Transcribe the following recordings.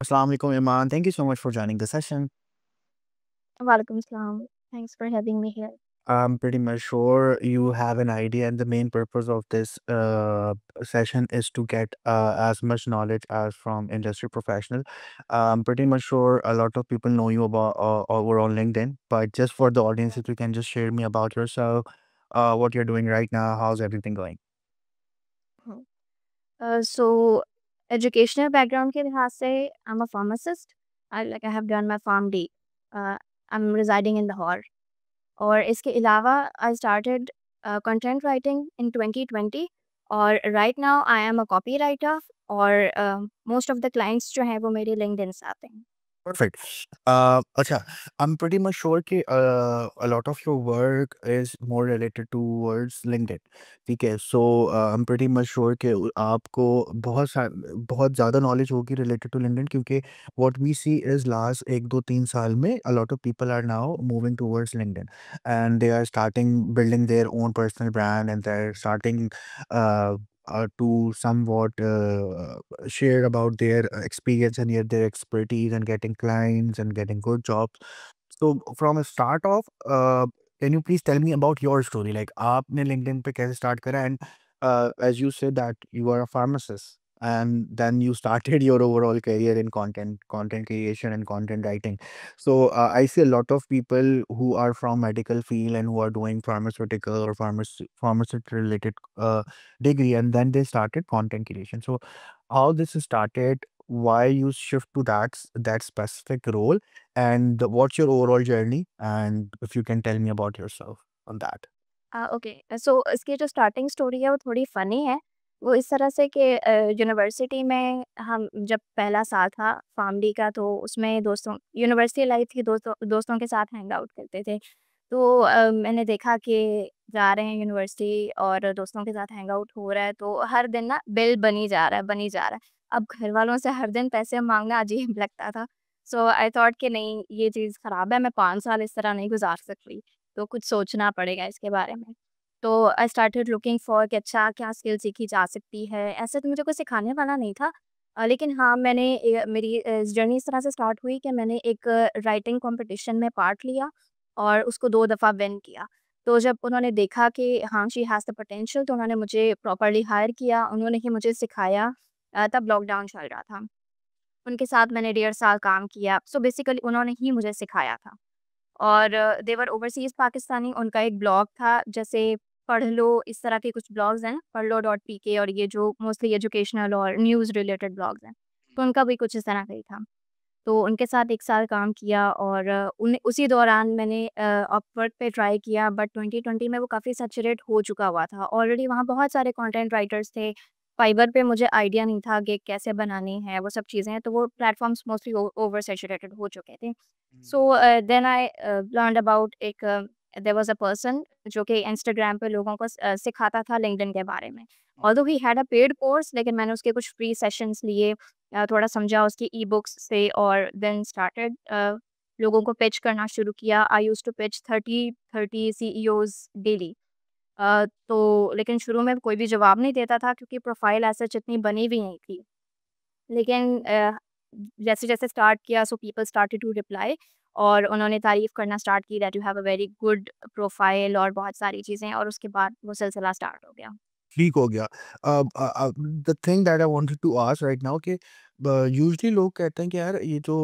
Assalamu alaikum, Iman. Thank you so much for joining the session. Walaikum salam. Thanks for having me here. I'm pretty much sure you have an idea, and the main purpose of this session is to get as much knowledge as from industry professional. I'm pretty much sure a lot of people know you about over on LinkedIn, but just for the audience, if you can just share me about yourself, what you're doing right now, how's everything going? Hmm. So, educational background के लिहाज से I'm a pharmacist. I have done my PharmD. Uh, I'm residing in Lahore. और इसके अलावा I started content writing in 2020 और right now I am a copywriter और most of the clients जो हैं वो मेरे LinkedIn से आते हैं. Perfect. Acha, I'm pretty much sure कि a lot of your work is more related towards LinkedIn. ठीक है, so I'm pretty much sure कि आपको बहुत ज़्यादा knowledge होगी related to LinkedIn क्योंकि what we see is last 1 2 3 साल में a lot of people are now moving towards LinkedIn and they are starting building their own personal brand and they're starting uh, to somewhat share about their experience and yet their expertise and getting clients and getting good jobs. So from a start off, can you please tell me about your story? Like आपने LinkedIn पे कैसे start करा and as you said that you are a pharmacist and then you started your overall career in content creation and content writing. So I see a lot of people who are from medical field and who are doing pharmaceutical or pharmaceutical related degree and then they started content creation. So how this started, why you shift to that specific role, and what's your overall journey, and if you can tell me about yourself on that. Okay so इसकी जो starting story है वो थोड़ी funny है। वो इस तरह से कि यूनिवर्सिटी में हम जब पहला साल था फार्मडी का तो उसमें दोस्तों यूनिवर्सिटी लाइफ थी दोस्तों दोस्तों के साथ हैंग आउट करते थे। तो मैंने देखा कि जा रहे हैं यूनिवर्सिटी और दोस्तों के साथ हैंग आउट हो रहा है तो हर दिन ना बिल बनी जा रहा है, बनी जा रहा है। अब घर वालों से हर दिन पैसे माँगना अजीब लगता था। सो आई थॉट कि नहीं ये चीज़ ख़राब है, मैं 5 साल इस तरह नहीं गुज़ार सकती। तो कुछ सोचना पड़ेगा इसके बारे में। तो आई स्टार्टेड लुकिंग फॉर कि अच्छा क्या स्किल सीखी जा सकती है। ऐसे तो मुझे कोई सिखाने वाला नहीं था लेकिन हाँ मैंने मेरी जर्नी इस तरह से स्टार्ट हुई कि मैंने एक राइटिंग कॉम्पिटिशन में पार्ट लिया और उसको 2 दफ़ा विन किया। तो जब उन्होंने देखा कि हाँ, शी हैज़ द पोटेंशियल तो उन्होंने मुझे प्रॉपर्ली हायर किया, उन्होंने ही मुझे सिखाया तब लॉकडाउन चल रहा था। उनके साथ मैंने डेढ़ साल काम किया। सो बेसिकली उन्होंने ही मुझे सिखाया था। और देवर ओवरसीज़ पाकिस्तानी उनका एक ब्लॉग था जैसे पढ़ लो इस तरह के कुछ ब्लॉग्स हैं पढ़ लो डॉट पीके और ये जो मोस्टली एजुकेशनल और न्यूज़ रिलेटेड ब्लॉग्स हैं। तो उनका भी कुछ इस तरह का ही था। तो उनके साथ 1 साल काम किया और उन उसी दौरान मैंने अपवर्क पे ट्राई किया बट 2020 में वो काफ़ी सैचुरेट हो चुका हुआ था। ऑलरेडी वहाँ बहुत सारे कंटेंट राइटर्स थे। फाइवर पे मुझे आइडिया नहीं था कि कैसे बनानी है वो सब चीज़ें, तो वो platforms mostly o oversaturated हो चुके थे। So then I learned about एक देयर वाज़ अ पर्सन जो कि इंस्टाग्राम पे लोगों को सिखाता था लिंक्डइन के बारे में। Although he had a paid course लेकिन मैंने उसके कुछ फ्री सेशंस लिए थोड़ा समझा उसकी ई-बुक्स से और देन स्टार्टेड लोगों को पिच करना शुरू किया। I used to pitch 30 CEOs daily. तो लेकिन शुरू में कोई भी जवाब नहीं देता था क्योंकि प्रोफ़ाइल एज़ सच इतनी बनी भी नहीं थी। लेकिन जैसे-जैसे स्टार्ट किया so people started to reply और उन्होंने तारीफ़ करना स्टार्ट की that you have a very good profile और बहुत सारी चीज़ें और उसके बाद वो सिलसिला स्टार्ट हो गया। ठीक हो गया। The thing that I wanted to ask right now कि यूजुअली लोग कहते हैं कि यार ये जो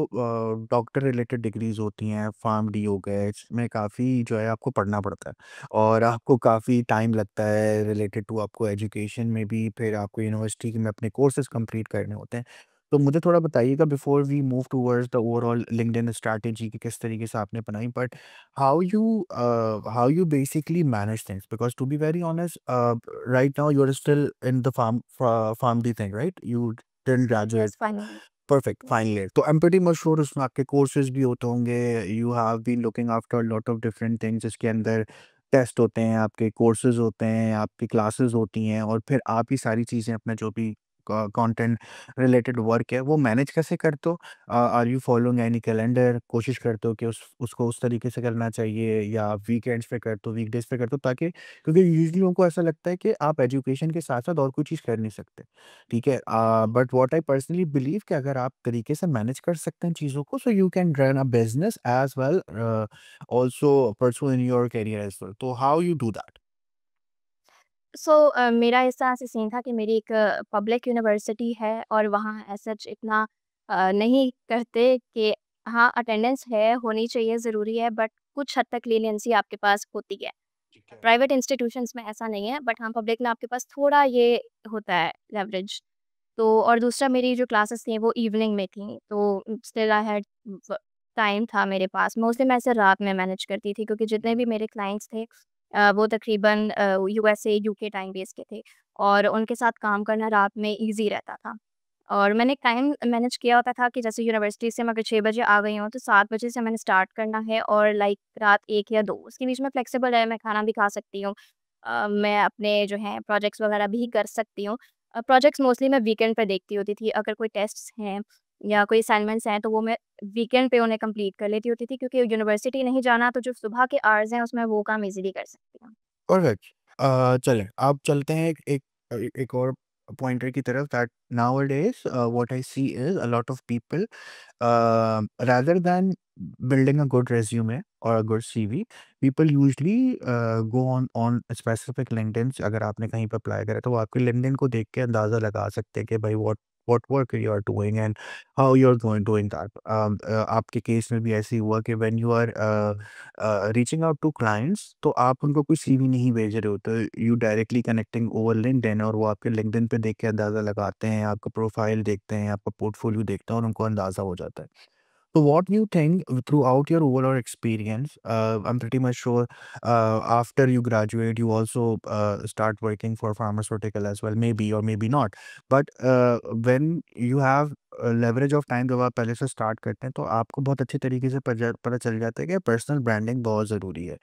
डॉक्टर रिलेटेड डिग्रीज़ होती हैं, फार्मडी हो गए, इसमें काफ़ी जो है आपको पढ़ना पड़ता है और आपको काफ़ी टाइम लगता है रिलेटेड टू आपको एजुकेशन में भी, फिर आपको यूनिवर्सिटी में अपने कोर्सेज़ कंप्लीट करने होते हैं। तो मुझे थोड़ा बताइएगा before we move towards the overall LinkedIn strategy कि किस तरीके से आपने बनाई, but how you basically manage things, because to be very honest, right now you're still in the farm D thing, right? You didn't graduate. Yes finally. Perfect, yes. finally. तो I'm pretty much sure उसमें आपके courses भी होते होंगे, you have been looking after a lot of different things जिसके अंदर test होते हैं, आपके कोर्सेज होते हैं, आपकी क्लासेस होती हैं और फिर आप ही सारी चीज़ें अपना जो भी कंटेंट रिलेटेड वर्क है वो मैनेज कैसे करते हो? Are you following any calendar? कोशिश करते हो कि उसको उस तरीके से करना चाहिए, या वीकेंड्स पे करते हो, वीकडेज़ पे करते हो, ताकि क्योंकि यूजुअली उनको ऐसा लगता है कि आप एजुकेशन के साथ-साथ और कोई चीज़ कर नहीं सकते, ठीक है? But what I personally believe कि अगर आप तरीके से मैनेज कर सकते हैं चीज़ों को, so you can run a business as well, also pursue in your career as well. So how you do that? सो मेरा इस तरह से सीन था कि मेरी एक पब्लिक यूनिवर्सिटी है और वहाँ एज़ सच इतना नहीं करते कि हाँ, अटेंडेंस है, होनी चाहिए, ज़रूरी है, बट कुछ हद तक लीनियंसी आपके पास होती है। ठीक है। प्राइवेट इंस्टीट्यूशंस में ऐसा नहीं है, बट हाँ, पब्लिक में आपके पास थोड़ा ये होता है लेवरेज। तो और दूसरा मेरी जो क्लासेस थी वो इवनिंग में थी, तो स्टिल आई हैड व टाइम था मेरे पास। मोस्टली मैं इसे रात में मैनेज करती थी क्योंकि जितने भी मेरे क्लाइंट्स थे वो तकरीबन यूएसए, यूके टाइम बेस के थे और उनके साथ काम करना रात में ईज़ी रहता था। और मैंने टाइम मैनेज किया होता था कि जैसे यूनिवर्सिटी से मैं अगर 6 बजे आ गई हूँ, तो 7 बजे से मैंने स्टार्ट करना है और लाइक रात 1 या 2 उसके बीच में फ्लेक्सिबल है, मैं खाना भी खा सकती हूँ। मैं अपने जो हैं प्रोजेक्ट्स वगैरह भी कर सकती हूँ। प्रोजेक्ट्स मोस्टली मैं वीकेंड पे देखती होती थी, अगर कोई टेस्ट्स हैं या कोई असाइनमेंट्स हैं, तो वो मैं वीकेंड पे उन्हें कंप्लीट कर लेती होती थी क्योंकि यूनिवर्सिटी नहीं जाना, तो जो सुबह के आवर्स हैं, उसमें वो काम ईज़िली कर सकती हूँ। परफेक्ट। चलें, अब चलते हैं एक और पॉइंटर की तरफ, that nowadays what I see is a lot of people rather than building a good resume or a good CV, people usually go on specific LinkedIn। अगर आपने कहीं पे अप्लाई करा तो वो आपके LinkedIn को देख के अंदाज़ा लगा सकते हैं कि भाई what work you are doing and how you're going doing that। आपके केस में भी ऐसे ही हुआ कि when you are reaching out to clients, तो आप उनको कोई CV नहीं भेज रहे होते, you directly connecting over LinkedIn, और वो आपके LinkedIn पे देख के अंदाज़ा लगाते हैं, आपका प्रोफाइल देखते हैं, आपका पोर्टफोलियो देखते हैं और उनको अंदाज़ा हो जाता है। So what do you think throughout your overall experience? I'm pretty much sure after you graduate, you also start working for pharmaceutical as well, maybe or maybe not. But when you have leverage of time, जब आप पहले से start करते हैं तो आपको बहुत अच्छी तरीके से पता चल जाता है कि पर्सनल ब्रांडिंग बहुत ज़रूरी है।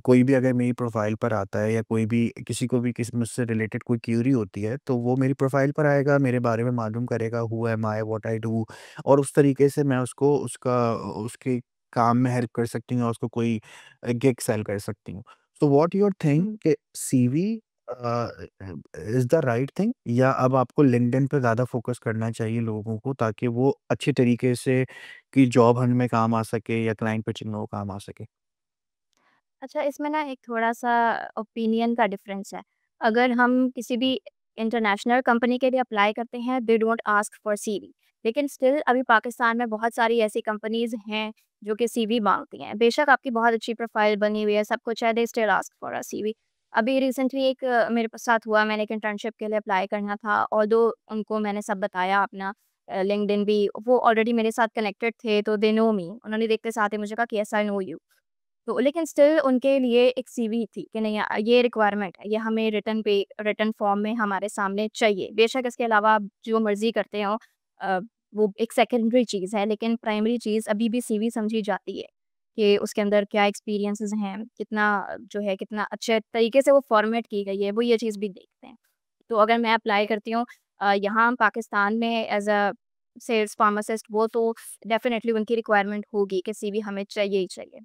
कोई भी अगर मेरी प्रोफाइल पर आता है, या कोई भी किसी को भी किसी मुझसे रिलेटेड कोई क्यूरी होती है, तो वो मेरी प्रोफाइल पर आएगा, मेरे बारे में मालूम करेगा, who am I, what I do, और उस तरीके से मैं उसको उसके काम में हेल्प कर सकती हूँ, और उसको कोई गिग सेल कर सकती हूँ। सो व्हाट यू थिंक हुँ। कि CV is the right thing, या अब आपको लिंक्डइन पे ज़्यादा फ़ोकस करना चाहिए लोगों को, ताकि वो अच्छे तरीके से की जॉब हंट में काम आ सके या क्लाइंट पिचिंग में वो काम आ सके? अच्छा, इसमें ना एक थोड़ा-सा ओपिनियन का डिफ़रेंस है। अगर हम किसी भी इंटरनेशनल कंपनी के लिए अप्लाई करते हैं, they don't ask for CV. लेकिन स्टिल अभी पाकिस्तान में बहुत सारी ऐसी कंपनीज़ हैं, जो कि सीवी माँगती हैं। बेशक आपकी बहुत अच्छी प्रोफ़ाइल बनी हुई है, सब कुछ है, they still ask for a CV. अभी रिसेंटली एक मेरे साथ हुआ, मैंने एक इंटर्नशिप के लिए अप्लाई करना था, ऑल्दो उनको मैंने सब बताया अपना लिंक्डइन भी, वो ऑलरेडी मेरे साथ कनेक्टेड थे, तो दे नो मी। उन्होंने देखते साथ ही मुझे कहा कि, "येस, आई नो यू।" तो लेकिन स्टिल उनके लिए एक सीवी थी कि नहीं ये रिक्वायरमेंट है, ये हमें रिटन फॉर्म में हमारे सामने चाहिए। बेशक इसके अलावा आप जो मर्ज़ी करते हो अ, वो एक सेकेंडरी चीज़ है, लेकिन प्राइमरी चीज़ अभी भी सीवी समझी जाती है कि उसके अंदर क्या एक्सपीरियंसेस हैं, कितना जो है कितना अच्छे तरीके से वो फ़ॉर्मेट की गई है, वो ये चीज़ भी देखते हैं। तो अगर मैं अप्लाई करती हूँ यहाँ पाकिस्तान में एज़ अ सेल्स फार्मासिस्ट, वो तो डेफ़िनिटली उनकी रिक्वायरमेंट होगी कि सीवी हमें चाहिए ही चाहिए।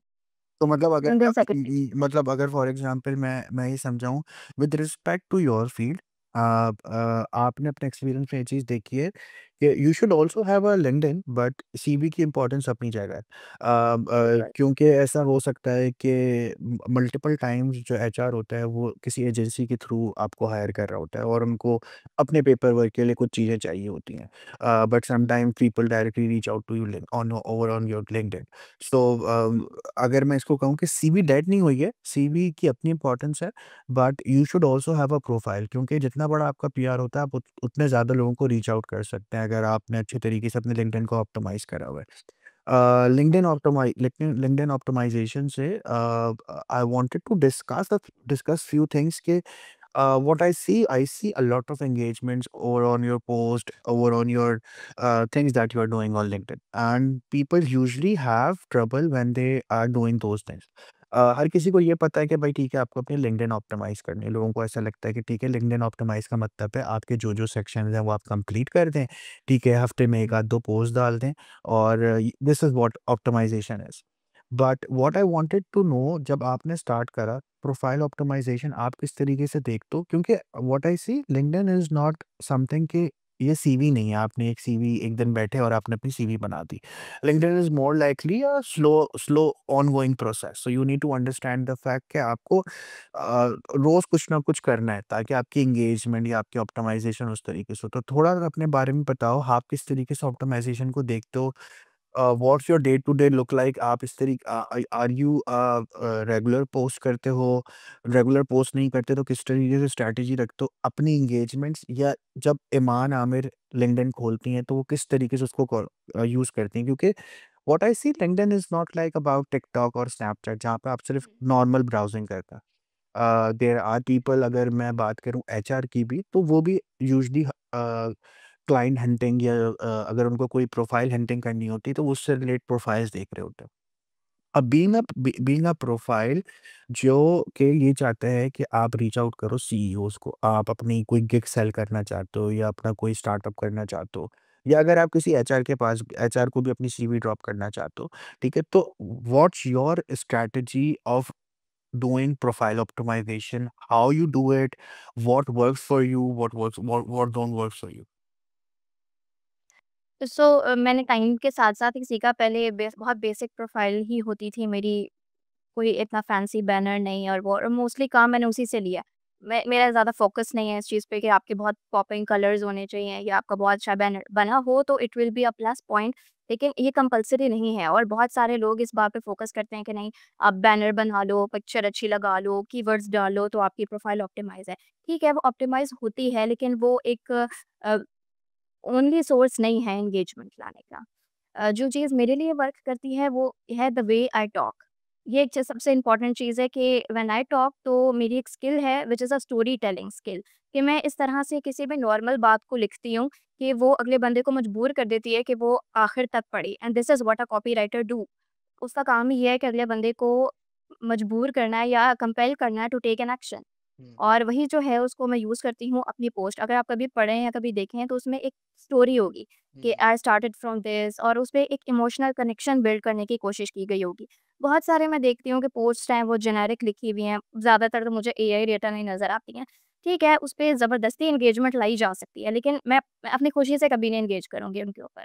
तो मतलब अगर जनरल सेक्रेटरी। मतलब अगर फॉर एग्जांपल मैं ये समझाऊँ, with respect to your field, आपने अपने एक्सपीरियंस में ये चीज़ देखी है कि you should also have a LinkedIn, but CV की इम्पोर्टेंस अपनी जगह है। क्योंकि ऐसा हो सकता है कि मल्टीपल टाइम्स जो एचआर होता है वो किसी एजेंसी के थ्रू आपको हायर कर रहा होता है, और उनको अपने पेपर वर्क के लिए कुछ चीज़ें चाहिए होती हैं, but sometimes people directly reach out to you on over on your LinkedIn. So अगर मैं इसको कहूँ कि सीवी डेड नहीं हुई है, सीवी की अपनी इम्पोर्टेंस है, but you should also have a profile, क्योंकि जितना बड़ा आपका पीआर होता है, आप उतने ज़्यादा लोगों को रीच आउट कर सकते हैं, अगर आपने अच्छे तरीके से अपने लिंक्डइन को ऑप्टिमाइज़ करा हुआ है। लिंक्डइन ऑप्टिमाइज़ेशन से I wanted to discuss few things के what I see a lot of engagements over on your post, over on your things that you are doing on LinkedIn, and people usually have trouble when they are doing those things. हर किसी को ये पता है कि भाई ठीक है आपको अपनी लिंक्डइन ऑप्टिमाइज़ करनी है। लोगों को ऐसा लगता है कि ठीक है लिंक्डइन ऑप्टिमाइज़ का मतलब है आपके जो-जो सेक्शंस हैं वो आप कंप्लीट कर दें, ठीक है हफ्ते में 1 हुँ, आध 2 पोस्ट डाल दें और this is what optimization is. But what hmm. I wanted to know जब आपने स्टार्ट करा प्रोफाइल ऑप्टिमाइज़ेशन आप किस तरीके से देखते हो? क्योंकि what I see LinkedIn is not something कि ये सीवी नहीं है, आपने एक सीवी एक दिन बैठे और आपने अपनी सीवी बना दी। LinkedIn is more likely a slow ongoing process. So you need to understand the fact कि आपको रोज़ कुछ ना कुछ करना है ताकि आपकी एंगेजमेंट या आपकी ऑप्टिमाइज़ेशन उस तरीके से हो। तो थोड़ा अपने बारे में बताओ, आप किस तरीके से ऑप्टिमाइज़ेशन को देखते हो? What's your day to day look like? आप इस आर यू रेगुलर पोस्ट करते हो? रेगुलर पोस्ट नहीं करते तो किस तरीके से स्ट्रैटेजी रखते हो? अपनी एंगेजमेंट्स या जब ईमान आमिर लिंक्डइन खोलती हैं तो वो किस तरीके से उसको यूज़ करती हैं? क्योंकि what I see LinkedIn is not like about TikTok और स्नैपचैट जहाँ पे आप सिर्फ हुँ, नॉर्मल ब्राउज़िंग करते हैं। देयर आर पीपल अगर मैं बात करूँ एचआर की भी तो वो भी यूजुअली क्लाइंट हंटिंग या अगर उनको कोई प्रोफाइल हंटिंग करनी होती है तो वो उससे रिलेटेड प्रोफाइल्स देख रहे होते हैं। अब बीइंग अ प्रोफाइल जो कि ये चाहता है कि आप रीच आउट करो सीईओज़ को, आप अपनी कोई गिग सेल करना चाहते हो या अपना कोई स्टार्टअप करना चाहते हो या अगर आप किसी एचआर के पास एचआर को भी अपनी सीवी ड्रॉप करना चाहते हो, ठीक है? तो what's your strategy of doing profile optimization, how you do it, what works for you, what don't work for you? सो मैंने टाइम के साथ-साथ ही सीखा पहले बहुत बेसिक प्रोफ़ाइल ही होती थी मेरी, कोई इतना फैंसी बैनर नहीं और वो और मोस्टली काम मैंने उसी से लिया। मेरा ज़्यादा फ़ोकस नहीं है इस चीज़ पे कि आपके बहुत पॉपिंग कलर्स होने चाहिए या आपका बहुत अच्छा बैनर बना हो तो it will be a plus point, लेकिन ये कंपल्सरी नहीं है और बहुत सारे लोग इस बात पे फ़ोकस करते हैं कि नहीं, आप बैनर बना लो, पिक्चर अच्छी लगा लो, कीवर्ड्स डालो तो आपकी प्रोफ़ाइल ऑप्टिमाइज़ है। ठीक है, वो ऑप्टिमाइज़ होती है लेकिन वो एक अ, ओनली सोर्स नहीं है एंगेजमेंट लाने का। जो चीज़ मेरे लिए वर्क करती है वो है द वे आई टॉक। ये एक चीज़ सबसे इम्पोर्टेंट चीज़ है कि व्हेन आई टॉक तो मेरी एक स्किल है which is a story telling skill, कि मैं इस तरह से किसी भी नॉर्मल बात को लिखती हूँ कि वो अगले बंदे को मजबूर कर देती है कि वो आखिर तक पढ़े and this is what a copywriter do. उसका काम ही ये है कि अगले बंदे को मजबूर करना है या कंपेल करना है टू टेक एन एक्शन। हुँ, और वही जो है उसको मैं यूज़ करती हूँ अपनी पोस्ट। अगर आप कभी पढ़ें या कभी देखें तो उसमें एक स्टोरी होगी कि हुँ, आई स्टार्टेड फ्रॉम दिस और उसपे एक इमोशनल कनेक्शन बिल्ड करने की कोशिश की गई होगी। बहुत सारे मैं देखती हूँ कि पोस्ट हैं वो जेनेरिक लिखी हुई हैं, ज़्यादातर तो मुझे एआई रिटन ही नज़र आती हैं। ठीक है, उसपे ज़बरदस्ती एंगेजमेंट लाई जा सकती है, लेकिन मैं अपनी खुशी से कभी नहीं एंगेज करूँगी उनके ऊपर।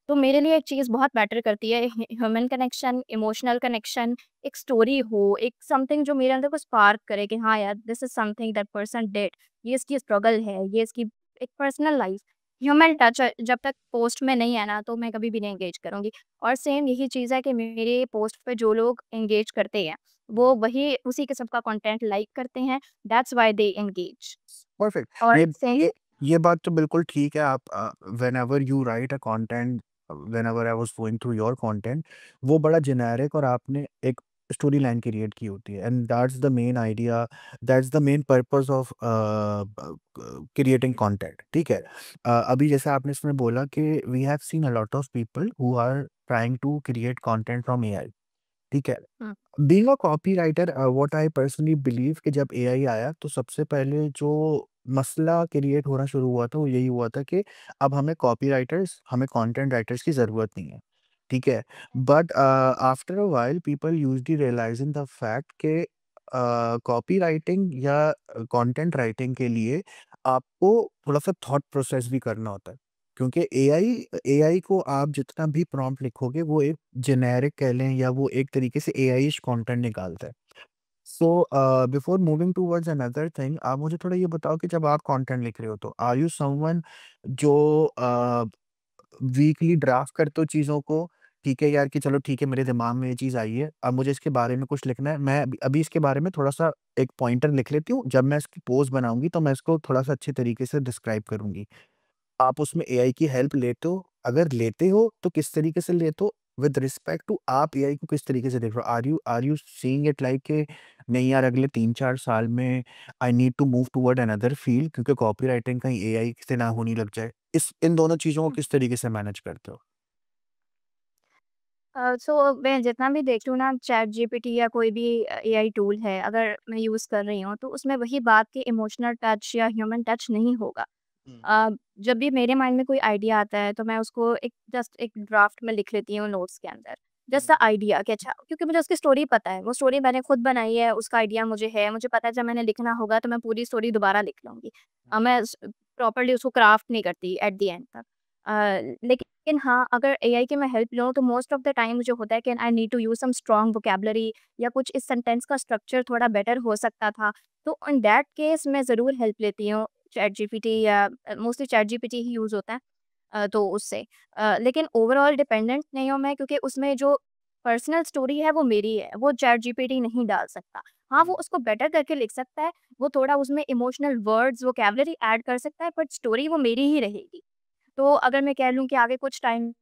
तो मेरे लिए एक चीज़ बहुत मैटर करती है, ह्यूमन कनेक्शन, इमोशनल कनेक्शन, एक स्टोरी हो, एक समथिंग जो मेरे अंदर को स्पार्क करे कि हाँ यार, this is something that person did. ये इसकी स्ट्रगल है, ये इसकी एक पर्सनल लाइफ़, ह्यूमन टच जब तक पोस्ट में नहीं है ना, तो मैं कभी भी नहीं एंगेज करूँगी। और सेम यही चीज़ है कि मेरे पोस्ट पे जो लोग एंगेज करते हैं, वो हुँ। वही उसी किस्म का कंटेंट लाइक करते हैं, that's why they engage. Perfect. और ये सेम ये ये बात तो बिल्कुल ठीक है। आप whenever you right a content, whenever I was going through your content, वो बड़ा जेनेरिक और आपने एक स्टोरी लाइन क्रिएट की होती है and that's the main idea, that's the main purpose of creating content, ठीक है? अभी जैसे आपने इसमें बोला कि we have seen a lot of people who are trying to create content from AI, ठीक है? Hmm, being a copywriter what I personally believe कि जब एआई आया तो सबसे पहले जो मसला क्रिएट होना शुरू हुआ था वो यही हुआ था कि अब हमें कंटेंट राइटर्स की ज़रूरत नहीं है, ठीक है? But after a while people usually realising the fact कि कॉपी राइटिंग या कंटेंट राइटिंग के लिए आपको थोड़ा-सा थॉट प्रोसेस भी करना होता है। क्योंकि एआई एआई को आप जितना भी प्रॉम्प्ट लिखोगे वो एक जेनेरिक कह लें या वो एक तरीके से एआई-इश कंटेंट निकालता है। So before moving towards another thing आप मुझे थोड़ा ये बताओ कि जब आप कंटेंट लिख रहे हो तो आर यू समवन जो वीकली ड्राफ्ट करते हो चीज़ों को, ठीक है यार कि चलो ठीक है मेरे दिमाग में ये चीज़ आई है, अब मुझे इसके बारे में कुछ लिखना है, मैं अभी अभी इसके बारे में थोड़ा-सा एक पॉइंटर लिख लेती हूँ, जब मैं इसकी पोस्ट बनाऊँगी तो मैं इसको थोड़ा-सा अच्छे तरीके से डिस्क्राइब करूँगी। आप उसमें एआई की हेल्प लेते हो? अगर लेते हो तो किस तरीके से लेते हो? विद रिस्पेक्ट टू आप एआई को किस तरीके से देख रहे हो? Are you seeing it like कि नहीं यार अगले 3-4 साल में I need to move toward another field क्योंकि कॉपीराइटिंग कहीं एआई से ना होने लग जाए। इस इन दोनों चीज़ों को हुँ। किस तरीके से मैनेज करते हो? सो मैं जितना भी देखती हूँ ना, चैट जीपीटी या कोई भी एआई टूल है, अगर मैं यूज़ कर रही हूँ, तो उसमें वही बात कि इमोशनल टच या ह्यूमन टच नहीं होगा। हुँ, अ, जब भी मेरे माइंड में कोई आइडिया आता है, तो मैं उसको एक जस्ट एक ड्राफ्ट में लिख लेती हूँ नोट्स के अंदर। जस्ट हुँ, अ आइडिया कि अच्छा, क्योंकि मुझे उसकी स्टोरी पता है, वो स्टोरी मैंने खुद बनाई है, उसका आइडिया मुझे है, मुझे पता है जब मैंने लिखना होगा तो मैं पूरी स्टोरी दोबारा लिख लूँगी। मैं प्रॉपर्ली उसको क्राफ्ट नहीं करती एट द एंड तक। लेकिन हाँ, अगर एआई की मैं हेल्प लूँ तो मोस्ट ऑफ द टाइम मुझे होता है कि I need to use some strong vocabulary, या कुछ इस सेंटेंस का स्ट्रक्चर थोड़ा बेटर हो सकता था। तो इन दैट केस मैं ज़रूर हेल्प लेती हूँ चैट जीपीटी, या मोस्टली चैट जीपीटी ही यूज़ होता है तो उससे। लेकिन ओवरऑल डिपेंडेंट नहीं हूँ मैं, क्योंकि उसमें जो पर्सनल स्टोरी है वो मेरी है, वो चैट जीपीटी नहीं डाल सकता। हाँ, वो हुँ। उसको बेटर करके लिख सकता है, वो थोड़ा उसमें इमोशनल वर्ड्स, वोकैब्युलरी ऐड कर सकता है, बट स्टोरी वो मेरी ही रहेगी। तो अगर मैं कह लूँ कि आगे कुछ टाइम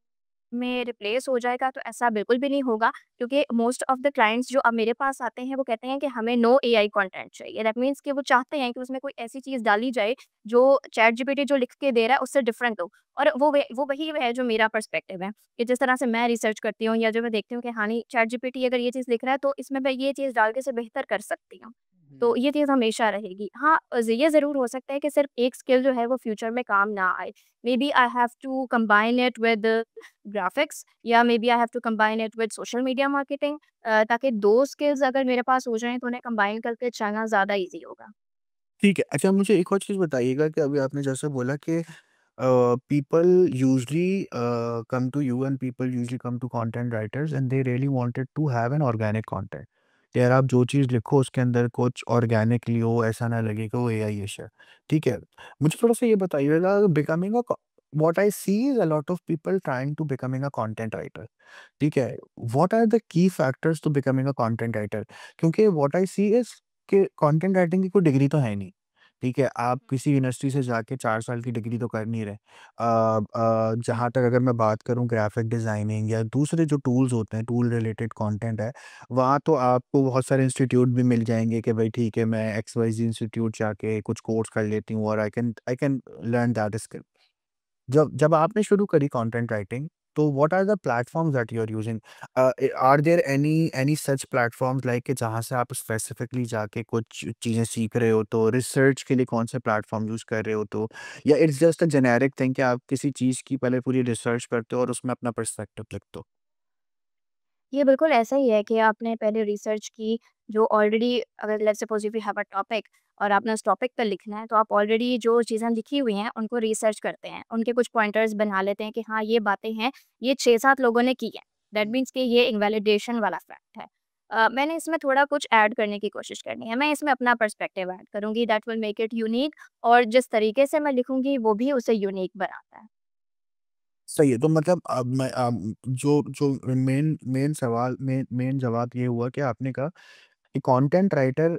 में रिप्लेस हो जाएगा, तो ऐसा बिल्कुल भी नहीं होगा, क्योंकि मोस्ट ऑफ द क्लाइंट्स जो अब मेरे पास आते हैं वो कहते हैं कि हमें नो एआई कंटेंट चाहिए। दैट मीन्स कि वो चाहते हैं कि उसमें कोई ऐसी चीज़ डाली जाए जो चैट जीपीटी जो लिख के दे रहा है उससे डिफरेंट हो, और वो वही है जो मेरा पर्सपेक्टिव है, कि जिस तरह से मैं रिसर्च करती हूँ या जो मैं देखती हूँ कि हाँ नहीं, चैट जीपीटी अगर ये चीज़ लिख रहा है तो इसमें मैं ये चीज़ डाल के इसे बेहतर कर सकती हूँ। तो हुँ। ये चीज़ हमेशा रहेगी। हाँ, ये ज़रूर हो सकता है कि सिर्फ एक स्किल जो है वो फ्यूचर में काम ना आए। Maybe I have to combine it with graphics, या maybe I have to combine it with social media marketing, ताकि 2 स्किल्स अगर मेरे पास हो जाएँ तो उन्हें कंबाइन करके चलना ज़्यादा ईज़ी होगा। ठीक है। अच्छा मुझे एक और चीज़ बताइएगा कि अभी आपने जैसे बोला कि people usually come to you and people usually come to content writers and they really wanted to have an organic content। यार आप जो चीज़ लिखो उसके अंदर कुछ ऑर्गेनिकली हो, ऐसा ना लगे कि वो एआई है। ठीक है। मुझे थोड़ा-सा ये बताइएगा becoming a what I see is a lot of people trying to becoming a content writer. ठीक है। What are the key factors to becoming a content writer? क्योंकि व्हाट आई सी इज़ कि कंटेंट राइटिंग की कोई degree तो है नहीं। ठीक है, आप किसी यूनिवर्सिटी से जाके 4 साल की डिग्री तो कर नहीं रहे। जहाँ तक अगर मैं बात करूँ ग्राफ़िक डिज़ाइनिंग या दूसरे जो टूल्स होते हैं, टूल रिलेटेड कंटेंट है, वहाँ तो आपको बहुत सारे इंस्टीट्यूट भी मिल जाएँगे कि भाई ठीक है, मैं एक्स-वाई-ज़ेड इंस्टीट्यूट जाके कुछ कोर्स कर लेती हूँ और I can learn that skill. जब जब आपने शुरू करी कंटेंट राइटिंग, तो what are the platforms that you are using? Are there any such platforms like कि जहाँ से आप स्पेसिफिकली जाके कुछ चीज़ें सीख रहे हो, तो रिसर्च के लिए कौन से प्लेटफॉर्म यूज़ कर रहे हो, तो या it's just a generic thing कि आप किसी चीज़ की पहले पूरी रिसर्च करते हो और उसमें अपना पर्सपेक्टिव लिखते हो? ये बिल्कुल ऐसा ही है कि आपने पहले रिसर्च की, जो ऑलरेडी, अगर let's suppose if you have a topic और आपने उस टॉपिक पे लिखना है, तो आप ऑलरेडी जो चीज़ें लिखी हुई हैं, उनको रिसर्च करते हैं। उनके कुछ पॉइंटर्स बना लेते हैं कि हाँ, ये बातें हैं, ये 6-7 लोगों ने की हैं। दैट मीन्स कि ये इनवैलिडेशन वाला फैक्ट है। मैंने इसमें थोड़ा कुछ ऐड करने की कोशिश करनी है। मैं इसमें अपना पर्सपेक्टिव ऐड करूँगी, that will make it unique, और जिस तरीके से मैं लिखूँगी, वो भी उसे यूनिक बनाता है। सही है, तो मतलब अब मैं जो जो मेन मेन सवाल मेन जवाब ये हुआ कि आपने कहा कि कंटेंट राइटर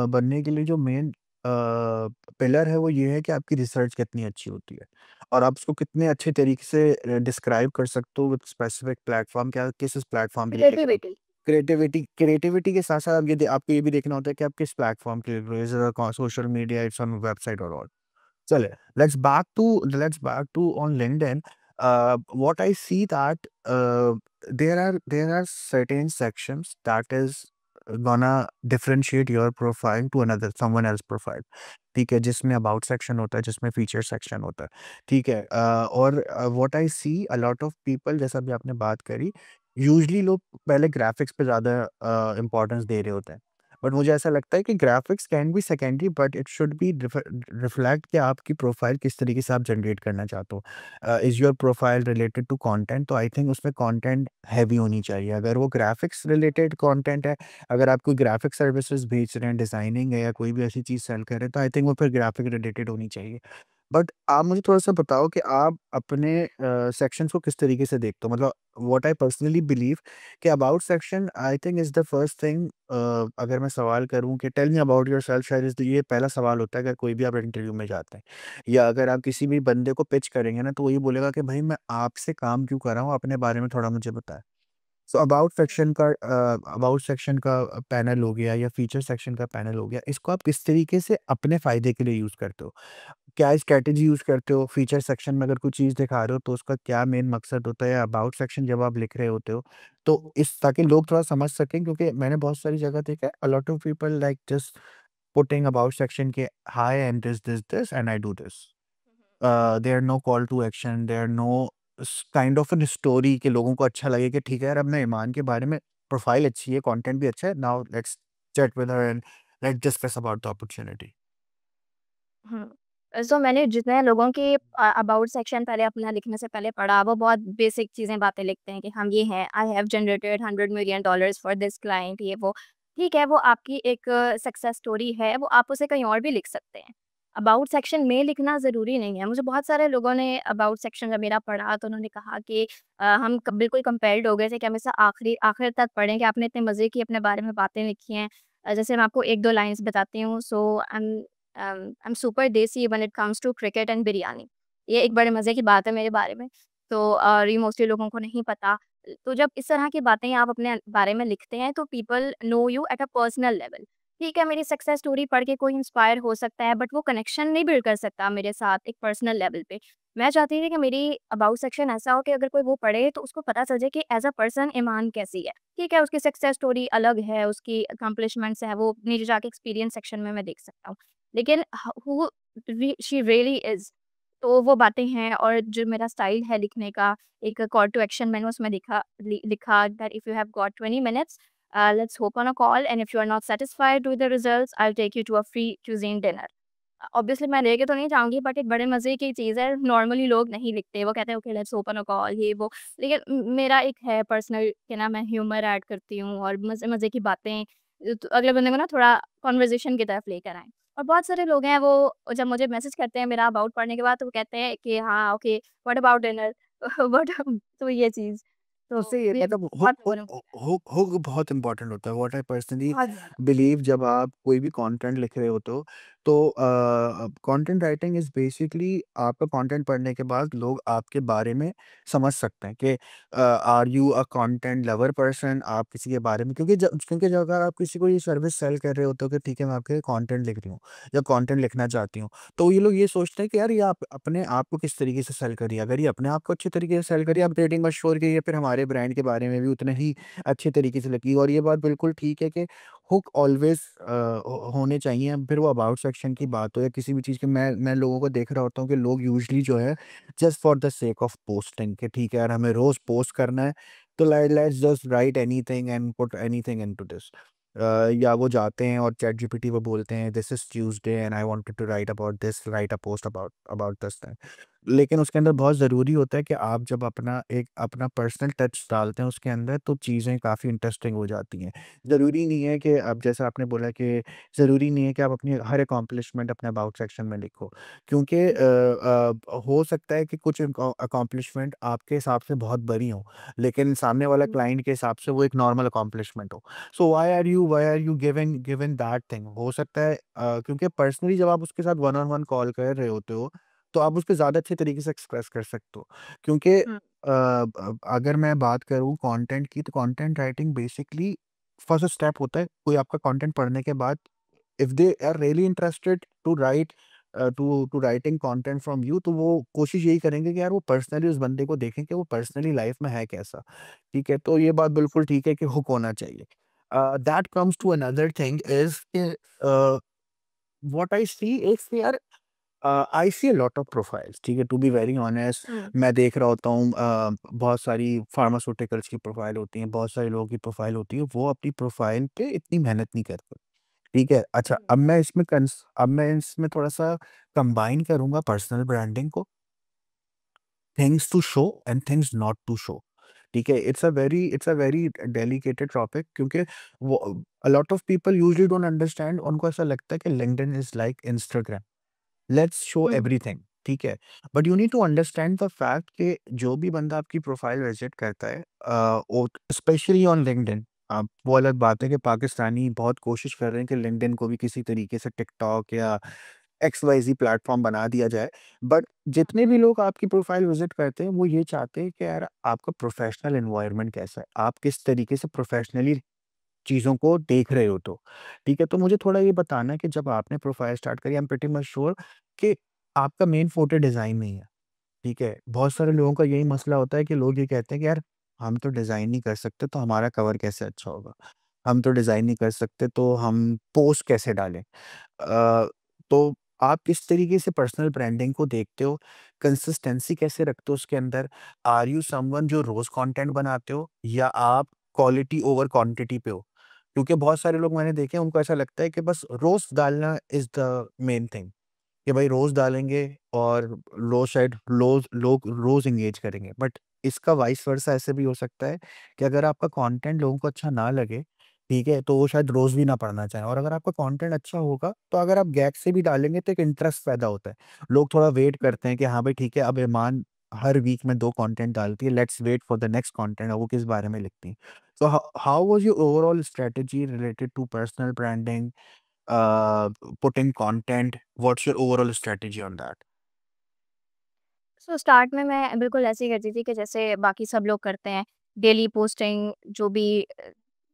बनने के लिए जो मेन पिलर है वो ये है कि आपकी रिसर्च कितनी अच्छी होती है और आप उसको कितने अच्छे तरीके से डिस्क्राइब कर सकते हो विद स्पेसिफिक प्लेटफॉर्म क्या किस प्लेटफॉर्म के लिए लिख रहे हो। क्रिएटिविटी। क्रिएटिविटी के साथ साथ आप आपको ये भी देखना होता है कि आप किस प्लेटफॉर्म के लिए लिख रहे हो, social media it's on website और ऑल। चलिए, let's back to on LinkedIn. What I see that there are certain sections that is gonna differentiate your profile to another someone else profile. ठीक है, जिसमें अबाउट सेक्शन होता है, जिसमें feature section होता है, ठीक है। और what I see a lot of people जैसा अभी आपने बात करी, यूजुअली लोग पहले ग्राफिक्स पे ज़्यादा इम्पोर्टेंस दे रहे होते हैं। बट मुझे ऐसा लगता है कि graphics can be secondary but it should be reflect कि आपकी प्रोफाइल किस तरीके से आप जनरेट करना चाहते हो। Is your profile related to content? तो आई थिंक उसमें कंटेंट हैवी होनी चाहिए। अगर वो ग्राफिक्स रिलेटेड कंटेंट है, अगर आप कोई ग्राफिक सर्विसेज बेच रहे हैं, डिज़ाइनिंग है या कोई भी ऐसी चीज़ सेल कर रहे हैं, तो आई थिंक वो फिर ग्राफिक रिलेटेड होनी चाहिए। बट आप मुझे थोड़ा-सा बताओ कि आप अपने सेक्शंस को किस तरीके से देखते हो? मतलब व्हाट आई पर्सनली बिलीव कि about section I think is the first thing. अगर मैं सवाल करूँ कि टेल मी अबाउट योरसेल्फ, शायद ये पहला सवाल होता है अगर कोई भी आप इंटरव्यू में जाते हैं। या अगर आप किसी भी बंदे को पिच करेंगे ना, तो वो ये बोलेगा कि भाई मैं आपसे काम क्यों कर रहा हूँ? अपने बारे में थोड़ा मुझे बताएँ। सो अबाउट सेक्शन का पैनल हो गया या फीचर सेक्शन का पैनल हो गया, इसको आप किस तरीके से अपने फ़ायदे के लिए यूज़ करते हो? क्या स्ट्रैटेजी यूज़ करते हो? फीचर सेक्शन में अगर कोई चीज़ दिखा रहे हो तो उसका क्या मेन मकसद होता है? या अबाउट सेक्शन जब आप लिख रहे होते हो, तो इस ताकि लोग थोड़ा समझ सकें, क्योंकि मैंने बहुत सारी जगह देखा है, a lot of people like just putting about section के hi and this and I do this. There are no call to action, there are no kind of an story कि लोगों को अच्छा लगे कि ठीक है यार, अब मैं ईमान के बारे में, प्रोफाइल अच्छी है, कंटेंट भी अच्छा है, now let's chat with her and let's discuss about the opportunity. Hmm. So मैंने जितने लोगों के अबाउट सेक्शन पहले अपना लिखने से पहले पढ़ा, वो बहुत बेसिक चीज़ें बातें लिखते हैं कि हम ये हैं, I have generated $100 million for this client ये वो। ठीक है, वो आपकी एक सक्सेस स्टोरी है, वो आप उसे कहीं और भी लिख सकते हैं। अबाउट सेक्शन में लिखना ज़रूरी नहीं है। मुझे बहुत सारे लोगों ने अबाउट सेक्शन जब मेरा पढ़ा तो उन्होंने कहा कि हम क बिल्कुल कंपेल्ड हो गए थे कि हम इसे आखिरी आखिर तक पढ़ें कि आपने इतने मज़े की अपने बारे में बातें लिखी हैं। जैसे मैं आपको 1-2 लाइन्स बताती हूँ। So I am super desi when it comes to cricket and biryani. ये एक बड़े मज़े की बात है मेरे बारे में। तो ये मोस्टली लोगों को नहीं पता। तो जब इस तरह की बातें आप अपने बारे में लिखते हैं तो people know you at a personal level. ठीक है, मेरी सक्सेस स्टोरी पढ़ के कोई इंस्पायर हो सकता है बट वो कनेक्शन नहीं बिल्ड कर सकता मेरे साथ एक पर्सनल लेवल पे। मैं चाहती थी कि मेरी अबाउट सेक्शन ऐसा हो कि अगर कोई वो पढ़े तो उसको पता चल जाए कि एज़ अ पर्सन ईमान कैसी है। ठीक है, उसकी सक्सेस स्टोरी अलग है, उसकी अकम्प्लिशमेंट्स हैं, वो नीचे जाके एक्सपीरियंस सेक्शन में मैं देख सकता हूँ। लेकिन हू शी रियली इज़, तो वो बातें हैं। और जो मेरा स्टाइल है लिखने का, एक कॉल टू एक्शन मैंने उसमें लिखा that if you have got 20 minutes, let's hop on a call and if you are not satisfied with the results I will take you to a free cuisine dinner. Obviously मैं लेके तो नहीं जाऊँगी but एक बड़े मज़े की चीज़ है, नॉर्मली लोग नहीं लिखते, वो कहते हैं okay let's open a call ये वो। लेकिन मेरा एक है पर्सनल कि ना मैं ह्यूमर ऐड करती हूँ और मज़े-मज़े की बातें तो अगले बंदे को ना थोड़ा कन्वर्सेशन की तरफ लेकर आएँ। और बहुत सारे लोग हैं वो जब मुझे मैसेज करते हैं मेरा अबाउट पढ़ने के बाद तो वो कहते हैं कि हाँ, okay what about dinner? But तो ये चीज़, तो तो उससे ये ये मतलब हुक बहुत लोगों हुक ने हुक हुक बहुत इम्पोर्टेंट होता है। व्हाट आई पर्सनली बहुत ज़्यादा। बिलीव, जब आप कोई भी कंटेंट लिख रहे होते हो, तो कंटेंट राइटिंग इज़ बेसिकली आपका कंटेंट पढ़ने के बाद लोग आपके बारे में समझ सकते हैं कि are you a content lover person, आप किसी के बारे में, क्योंकि जब अगर आप किसी को ये सर्विस सेल कर रहे होते हो कि ठीक है मैं आपके कंटेंट लिख रही हूँ या कंटेंट लिखना चाहती हूँ, तो ये लोग ये सोचते हैं कि यार ये आप अपने आप को किस तरीके से सेल करिए। अगर ये अपने आप को अच्छे तरीके से सेल करिए, आप रेटिंग मशहूर कीजिए, फिर हमारे ब्रांड के बारे में भी उतने ही अच्छे तरीके से लिखिए। और ये बात बिल्कुल ठीक है कि हुक ऑलवेज होने चाहिए। फिर वो अबाउट सेक्शन की बात हो या किसी भी चीज़ की, मैं लोगों को देख रहा होता हूँ कि लोग यूजली जो है just for the sake of posting, कि ठीक है यार हमें रोज पोस्ट करना है, तो let's just right anything and put anything into this. या वो जाते हैं और चैट जीपीटी पे बोलते हैं this is Tuesday and I wanted to write about this, write a post about about this. लेकिन उसके अंदर बहुत ज़रूरी होता है कि आप जब अपना पर्सनल टच डालते हैं उसके अंदर, तो चीज़ें काफ़ी इंटरेस्टिंग हो जाती हैं। ज़रूरी नहीं है कि अब जैसा आपने बोला कि ज़रूरी नहीं है कि आप अपनी हर अकॉम्प्लिशमेंट अपने अबाउट सेक्शन में लिखो, क्योंकि हो सकता है कि कुछ अकॉम्प्लिशमेंट आपके हिसाब से बहुत बड़ी हो, लेकिन सामने वाला हुँ, क्लाइंट के हिसाब से वो एक नॉर्मल अकॉम्प्लिशमेंट हो। So why are you giving giving that thing, हो सकता है क्योंकि पर्सनली जब आप उसके साथ वन ऑन वन कॉल कर रहे होते हो, तो आप उसको ज़्यादा अच्छे तरीके से एक्सप्रेस कर सकते हो। क्योंकि हुँ, अगर मैं बात करूँ कंटेंट की, तो content writing basically first step होता है कोई आपका कंटेंट पढ़ने के बाद, if they are really interested to write to writing content from you, तो वो कोशिश यही करेंगे कि यार वो पर्सनली उस बंदे को देखें कि वो पर्सनली लाइफ में है कैसा। ठीक है, तो ये बात बिल्कुल ठीक है कि हुक होना चाहिए। That comes to another thing is what I see is यार, I see a lot of profiles, ठीक है, to be very honest. Hmm, मैं देख रहा होता हूँ बहुत सारी फार्मास्यूटिकल्स की प्रोफाइल होती हैं, बहुत सारे लोगों की प्रोफाइल होती है, वो अपनी प्रोफाइल पे इतनी मेहनत नहीं करते। ठीक है, अच्छा, हुँ, अब मैं इसमें थोड़ा सा कंबाइन करूंगा पर्सनल ब्रांडिंग को, things to show and things not to show. ठीक है, it's a very delicated topic, क्योंकि वो a lot of people usually don't understand, उनको ऐसा लगता है कि LinkedIn is like Instagram, let's show hmm, everything, ठीक है। But you need to understand the fact कि जो भी बंदा आपकी प्रोफाइल विजिट करता है, स्पेशली ऑन लिंक्डइन, वो अलग बात है कि पाकिस्तानी बहुत कोशिश कर रहे हैं कि लिंक्डइन को भी किसी तरीके से टिकटॉक या XYZ प्लेटफ़ॉर्म बना दिया जाए। बट जितने भी लोग आपकी प्रोफ़ाइल विज़िट करते हैं, वो ये चाहते हैं कि यार आपका प्रोफ़ेशनल एनवायरनमेंट कैसा है? आप किस तरीके से प्रोफ़ेशनली चीज़ों को देख रहे हो तो, ठीक है? तो मुझे थोड़ा ये बताना कि जब आपने प्रोफ़ाइल स्टार्ट करी, आई एम प्रीटी मच श्योर कि आपका मेन फ़ोटो डिज़ाइन नहीं है, ठीक है? बहुत सारे लोगों का यही मसला होता है कि लोग ये कहते हैं कि यार हम तो डिज़ाइन नहीं कर सकते, तो हमारा कवर कैसे अच्छा होगा? हम तो डिज़ाइन नहीं कर सकते, तो हम पोस्ट कैसे डालें? तो आप किस तरीके से पर्सनल ब्रांडिंग को देखते हो? कंसिस्टेंसी कैसे रखते हो उसके अंदर? आर यू समवन जो रोज़ कंटेंट बनाते हो या आप क्वालिटी ओवर क्वांटिटी पे हो? क्योंकि बहुत सारे लोग मैंने देखे हैं उनको ऐसा लगता है कि बस रोज़ डालना इज़ द मेन थिंग कि भाई रोज़ डालेंगे और लोग रोज़ एंगेज करेंगे। बट इसका वाइस वर्सा ऐसे भी हो सकता है कि अगर आपका कंटेंट लोगों को अच्छा ना लगे, ठीक है? तो वो शायद रोज़ भी ना पढ़ना चाहें और अगर आपका कंटेंट अच्छा होगा, तो अगर आप गैप से भी डालेंगे तो एक इंटरेस्ट पैदा होता है। लोग थोड़ा वेट करते हैं कि हाँ भाई ठीक है, अब ईमान हर वीक में 2 कंटेंट डालती है, let's wait for the next content वो किस बारे में लिखती हैं। So how was your overall strategy related to personal branding, uh, putting content? What's your overall strategy on that? So start में मैं बिल्कुल ऐसे ही करती थी कि जैसे बाकी सब लोग करते हैं, डेली पोस्टिंग जो भी